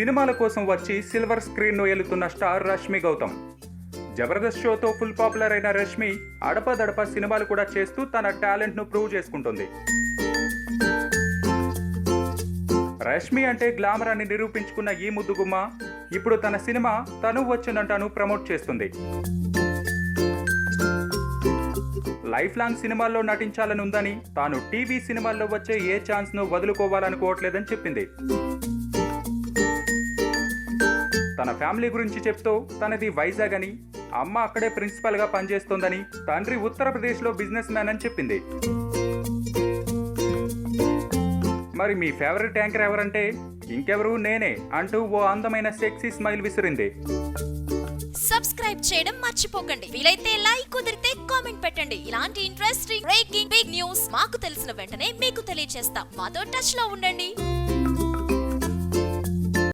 సినిమాల కోసం వచ్చి సిల్వర్ స్క్రీన్ను ఏలుతున్న స్టార్ రష్మి గౌతమ్. జబర్దస్త్ షోతో ఫుల్ పాపులర్ అయిన రష్మి అడపదడప సినిమాలు కూడా చేస్తూ తన టాలెంట్ను ప్రూవ్ చేసుకుంటుంది. రష్మి అంటే గ్లామర్ అని నిరూపించుకున్న ఈ ముద్దుగుమ్మ ఇప్పుడు తన సినిమా తను వచ్చిందంటాను ప్రమోట్ చేస్తుంది. లైఫ్ లాంగ్ సినిమాల్లో నటించాలని ఉందని, తాను టీవీ సినిమాల్లో వచ్చే ఏ ఛాన్స్ను వదులుకోవాలనుకోవట్లేదని చెప్పింది. తన ఫ్యామిలీ గురించి చెప్తూ తనది వైజాగ్ అని, అమ్మ అక్కడే ప్రిన్సిపల్గా పనిచేస్తోందని, తండ్రి ఉత్తరప్రదేశ్లో బిజినెస్ మ్యాన్ అని చెప్పింది. మరి మీ ఫేవరెట్ యాంకర్ ఎవరంటే ఇంకెవరు నేనే అంటూ ఓ అందమైన సెక్సీ స్మైల్ విసిరింది. సబ్స్క్రైబ్ చేయడం మర్చిపోకండి. వీలైతే లైక్, కుదిరితే కామెంట్ పెట్టండి. ఇలాంటి ఇంట్రెస్టింగ్ బ్రేకింగ్ బిగ్ న్యూస్ మాకు తెలిసిన వెంటనే మీకు తెలియజేస్తాం. మాతో టచ్ లో ఉండండి.